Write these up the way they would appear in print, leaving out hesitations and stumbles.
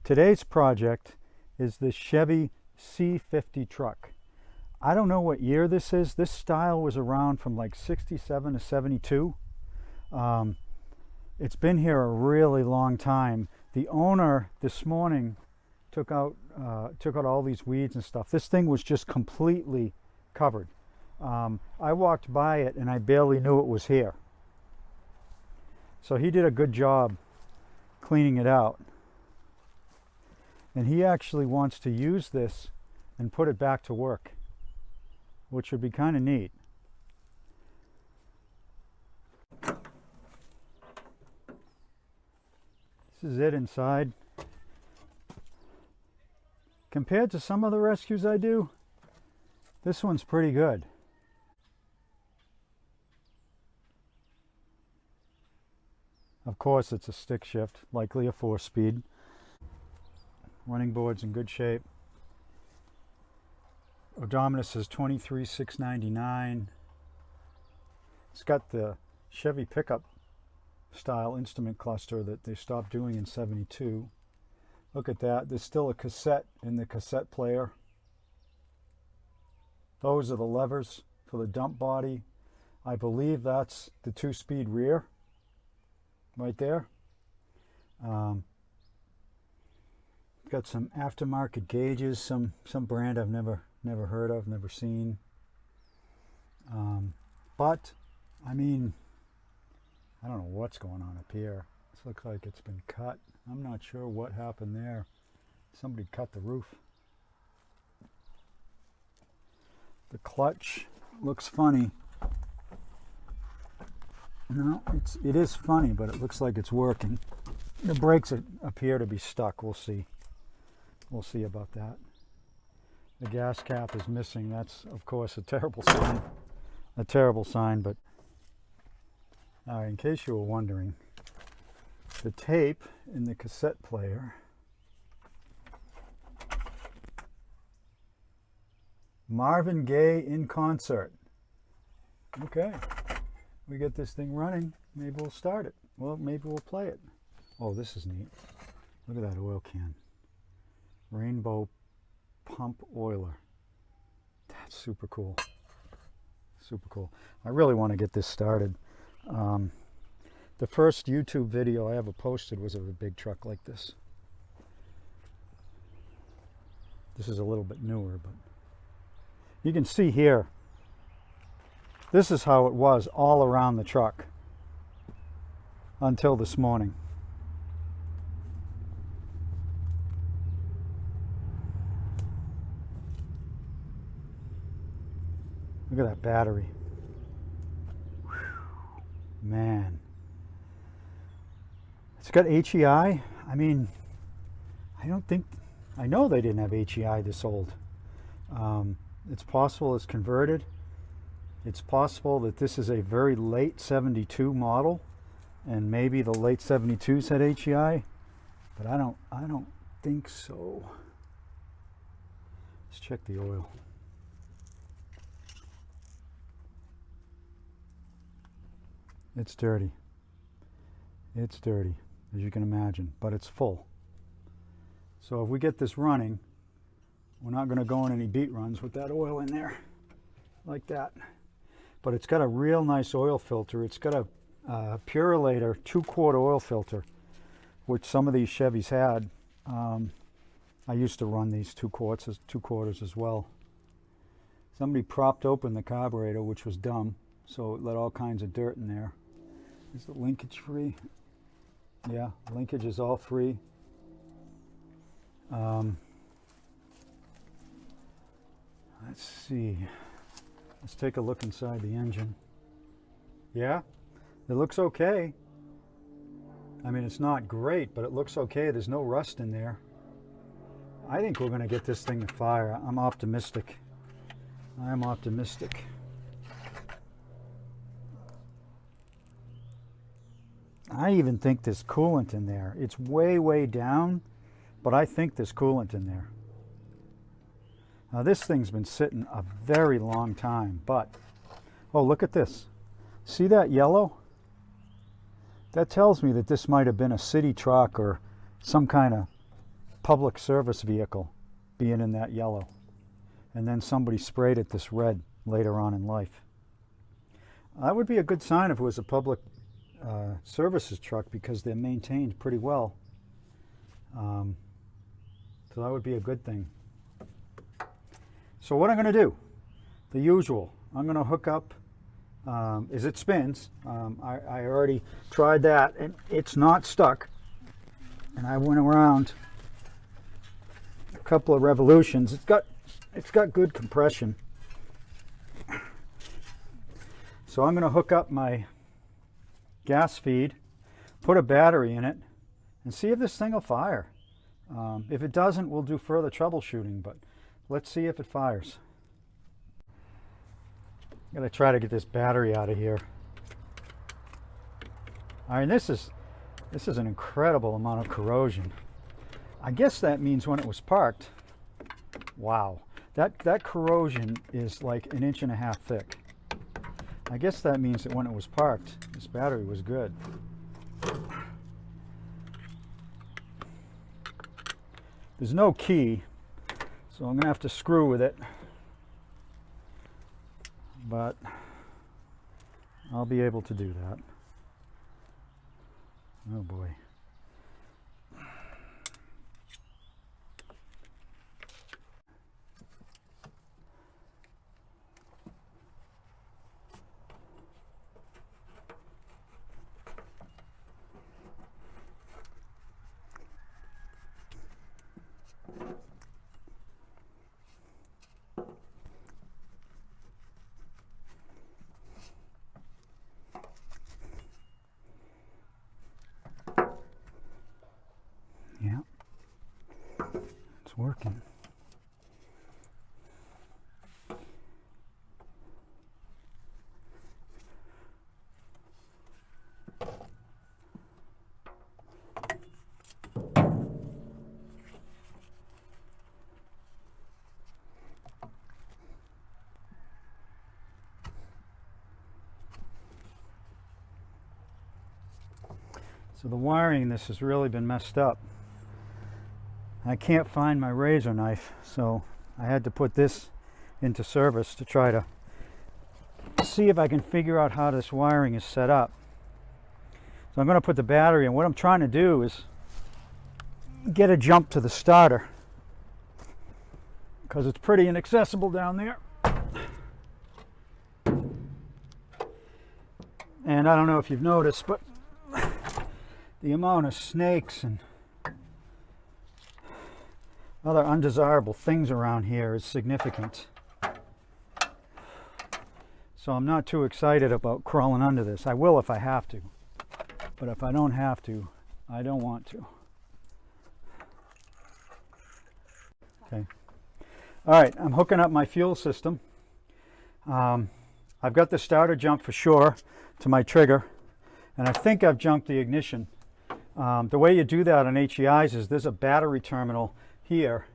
Today's project is the Chevy C50 truck. I don't know what year this is. This style was around from like 67 to 72. It's been here a really long time. The owner this morning took out all these weeds and stuff. This thing was just completely covered. I walked by it and I barely knew it was here. So he did a good job cleaning it out. And he actually wants to use this and put it back to work, which would be kind of neat. This is it inside. Compared to some of the rescues I do, this one's pretty good. Of course, it's a stick shift, likely a 4-speed. Running board's in good shape. Odometer says 23,699. It's got the Chevy pickup style instrument cluster that they stopped doing in 72. Look at that. There's still a cassette in the cassette player. Those are the levers for the dump body. I believe that's the 2-speed rear right there. Got some aftermarket gauges, some brand I've never heard of, never seen. But I mean, I don't know what's going on up here. This looks like it's been cut. I'm not sure what happened there. Somebody cut the roof. The clutch looks funny. No, it is funny, but it looks like it's working. The brakes appear to be stuck. We'll see. We'll see about that. The gas cap is missing. That's, of course, a terrible sign. A terrible sign, but in case you were wondering, the tape in the cassette player Marvin Gaye in concert. Okay, we get this thing running. Maybe we'll start it. Well, maybe we'll play it. Oh, this is neat. Look at that oil can. Rainbow pump oiler. That's super cool. Super cool. I really want to get this started. The first YouTube video I ever posted was of a big truck like this. This is a little bit newer, but you can see here, this is how it was all around the truck until this morning. Look at that battery. Whew, man. It's got HEI. I mean, I know they didn't have HEI this old. It's possible it's converted. It's possible that this is a very late 72 model, and maybe the late 72s had HEI, but I don't think so. Let's check the oil. It's dirty. It's dirty, as you can imagine, but it's full. So if we get this running, we're not going to go on any beat runs with that oil in there like that. But it's got a real nice oil filter. It's got a Purolator 2-quart oil filter, which some of these Chevys had. I used to run these 2-quarters as well. Somebody propped open the carburetor, which was dumb, so it let all kinds of dirt in there. Is the linkage free? Yeah, linkage is all free. Let's see. Let's take a look inside the engine. Yeah, it looks okay. I mean, it's not great, but it looks okay. There's no rust in there. I think we're going to get this thing to fire. I'm optimistic. I am optimistic. I even think there's coolant in there. It's way, way down, but I think there's coolant in there. Now this thing's been sitting a very long time, but, oh, look at this. See that yellow? That tells me that this might have been a city truck or some kind of public service vehicle being in that yellow. And then somebody sprayed it this red later on in life. That would be a good sign if it was a public services truck, because they're maintained pretty well. So that would be a good thing. So what I'm going to do, the usual, I'm going to hook up, as it spins. I already tried that and it's not stuck. And I went around a couple of revolutions. It's got good compression. So I'm going to hook up my gas feed, put a battery in it, and see if this thing will fire. If it doesn't, we'll do further troubleshooting, but let's see if it fires. I'm going to try to get this battery out of here. I mean, this is an incredible amount of corrosion. I guess that means when it was parked, wow, that corrosion is like 1.5 inches thick. I guess that means that when it was parked, this battery was good. There's no key, so I'm going to have to screw with it. But I'll be able to do that. Oh boy. Yeah, it's working. So the wiring in this has really been messed up. I can't find my razor knife, so I had to put this into service to try to see if I can figure out how this wiring is set up. So I'm going to put the battery in. What I'm trying to do is get a jump to the starter, because it's pretty inaccessible down there. And I don't know if you've noticed, but the amount of snakes and other undesirable things around here is significant. So I'm not too excited about crawling under this. I will if I have to, but if I don't have to, I don't want to. Okay. All right, I'm hooking up my fuel system. I've got the starter jump for sure to my trigger, and I think I've jumped the ignition. The way you do that on HEIs is there's a battery terminal here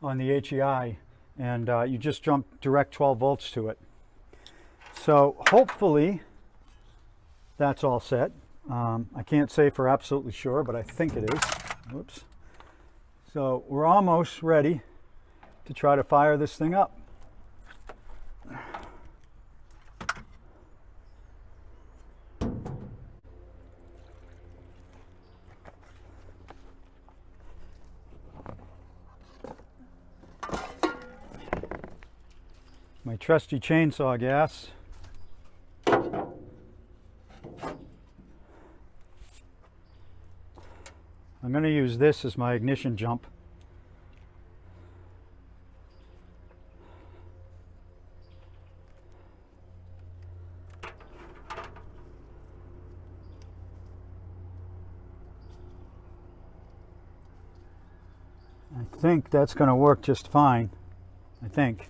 on the HEI, and you just jump direct 12 volts to it. So hopefully that's all set. I can't say for absolutely sure, but I think it is. Whoops. So we're almost ready to try to fire this thing up. My trusty chainsaw gas. I'm going to use this as my ignition jump. I think that's going to work just fine. I think.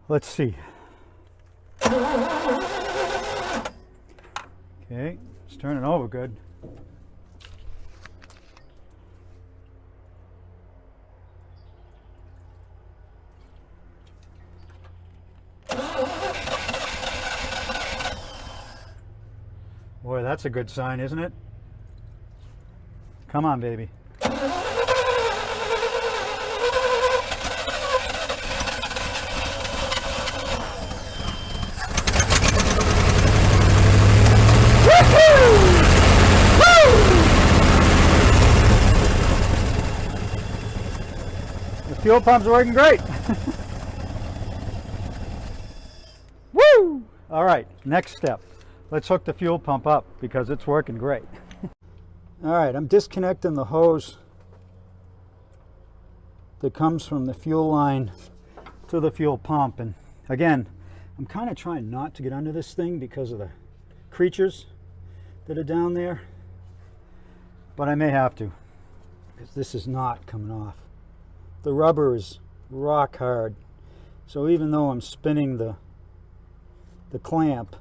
Let's see. Okay, it's turning over good. Boy, that's that's a good sign, isn't it? Come on, baby. The fuel pump's working great. Woo! All right, next step. Let's hook the fuel pump up because it's working great. All right, I'm disconnecting the hose that comes from the fuel line to the fuel pump. And again, I'm kind of trying not to get under this thing because of the creatures that are down there, but I may have to because this is not coming off. The rubber is rock hard, so even though I'm spinning the clamp,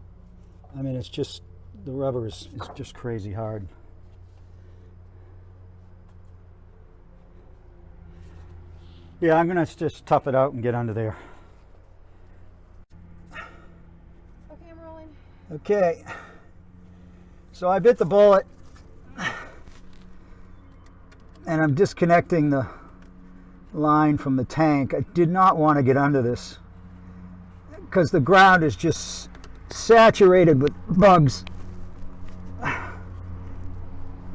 I mean, it's just, the rubber is just crazy hard. Yeah, I'm gonna just tough it out and get under there. Okay, I'm rolling. Okay, so I bit the bullet and I'm disconnecting the line from the tank. I did not want to get under this because the ground is just saturated with bugs.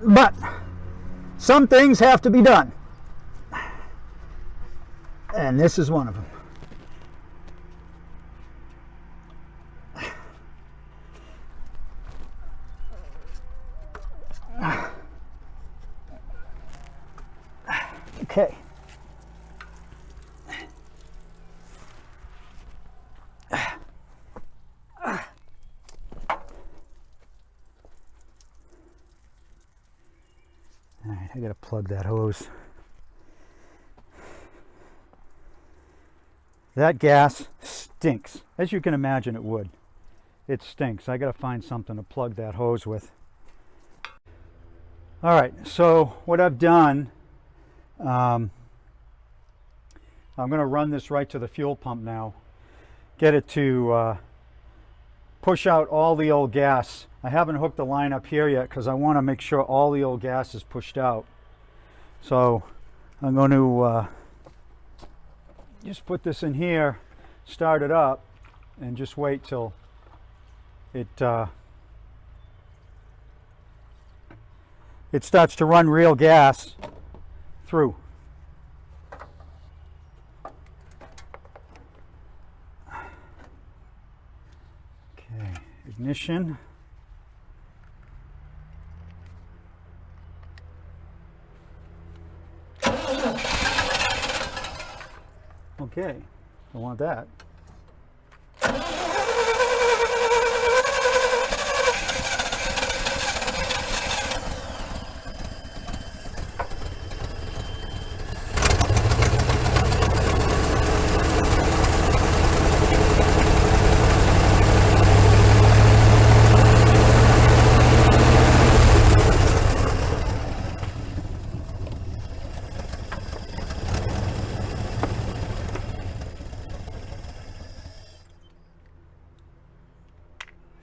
But some things have to be done, and this is one of them. Okay. All right, I gotta plug that hose. That gas stinks, as you can imagine it would. It stinks. I gotta find something to plug that hose with. All right, so what I've done, I'm gonna run this right to the fuel pump now, get it to push out all the old gas. I haven't hooked the line up here yet because I want to make sure all the old gas is pushed out. So I'm going to just put this in here, start it up, and just wait till it starts to run real gas through. Okay, ignition. Okay, I want that.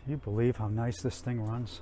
Can you believe how nice this thing runs?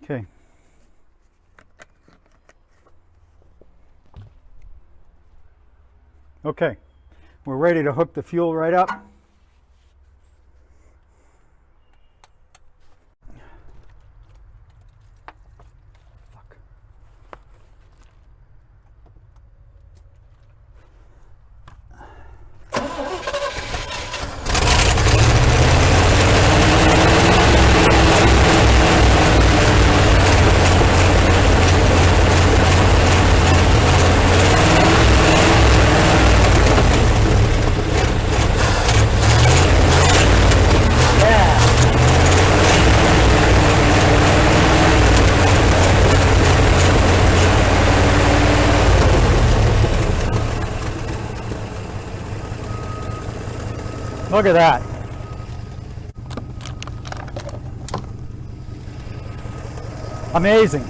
Okay. Okay, we're ready to hook the fuel right up. Fuck. Look at that. Amazing.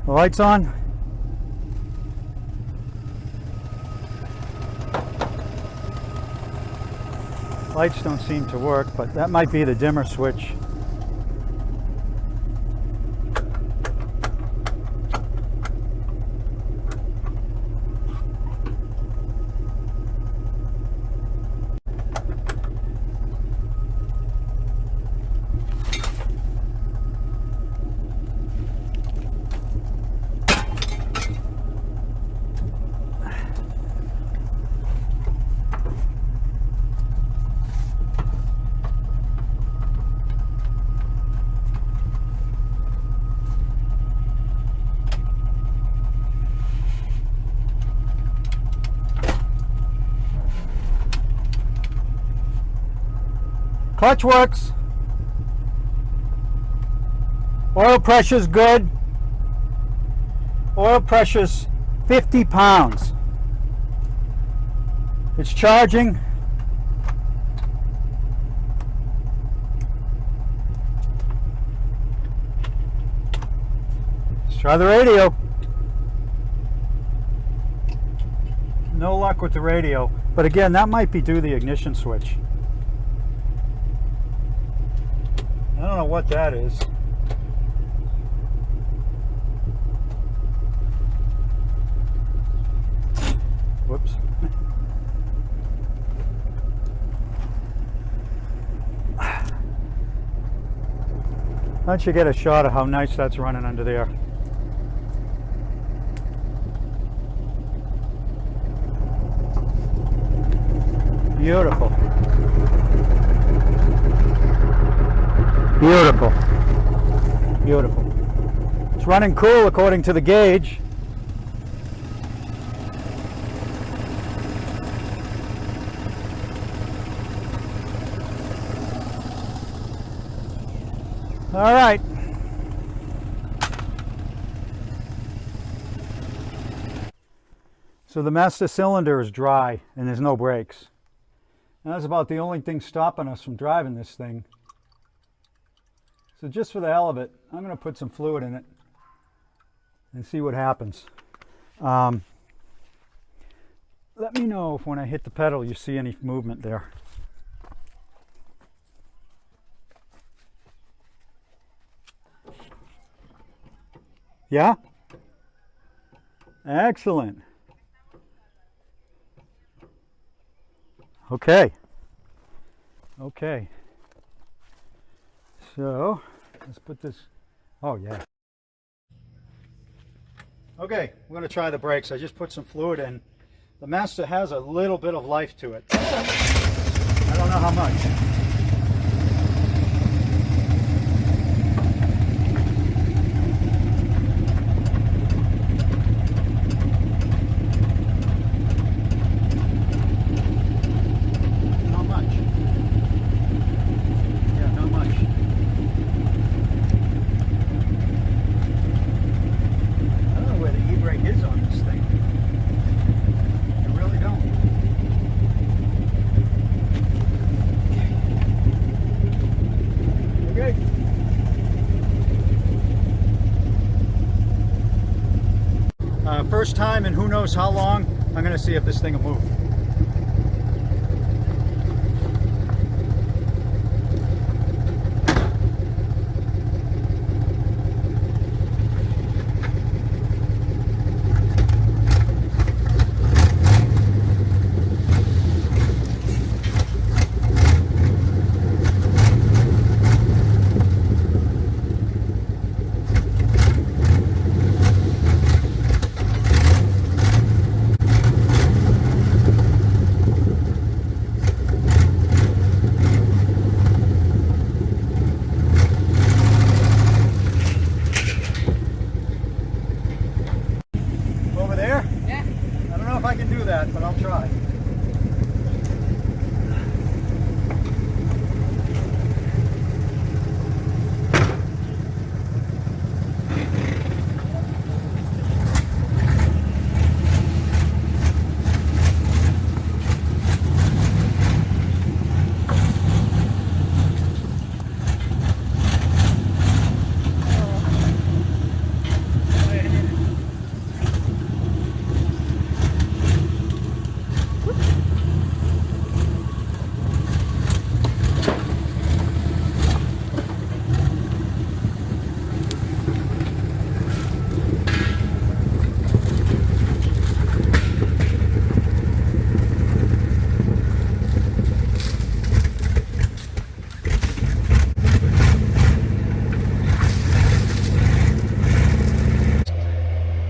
The lights on. Lights don't seem to work, but that might be the dimmer switch. Clutch works. Oil pressure's good. Oil pressure's 50 pounds. It's charging. Let's try the radio. No luck with the radio, but again, that might be due to the ignition switch. I don't know what that is. Whoops. Why don't you get a shot of how nice that's running under there? Beautiful. Beautiful. Beautiful. It's running cool according to the gauge. All right. So the master cylinder is dry and there's no brakes. And that's about the only thing stopping us from driving this thing. So just for the hell of it, I'm going to put some fluid in it and see what happens. Let me know if when I hit the pedal you see any movement there. Yeah? Excellent. Okay. Okay. So, let's put this, oh yeah. Okay, we're going to try the brakes. I just put some fluid in. The Master has a little bit of life to it. I don't know how much. First time in who knows how long, I'm going to see if this thing will move.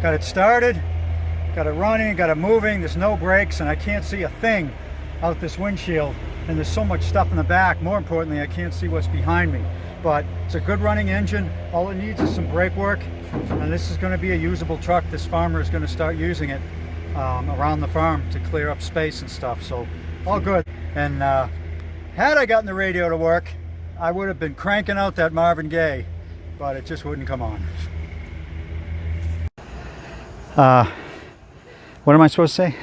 Got it started, got it running, got it moving. There's no brakes and I can't see a thing out this windshield. And there's so much stuff in the back. More importantly, I can't see what's behind me. But it's a good running engine. All it needs is some brake work. And this is going to be a usable truck. This farmer is going to start using it around the farm to clear up space and stuff. So all good. And had I gotten the radio to work, I would have been cranking out that Marvin Gaye, but it just wouldn't come on. What am I supposed to say?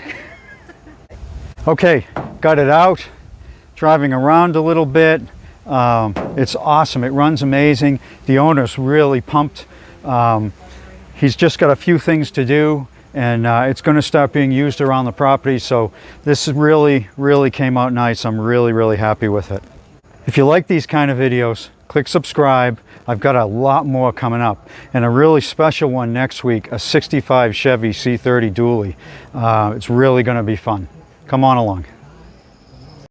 Okay, got it out, driving around a little bit. It's awesome. It runs amazing. The owner's really pumped. He's just got a few things to do, and it's going to start being used around the property. So this really came out nice. I'm really happy with it. If you like these kind of videos, click subscribe. I've got a lot more coming up, and a really special one next week, a 65 Chevy C30 dually. It's really going to be fun. Come on along.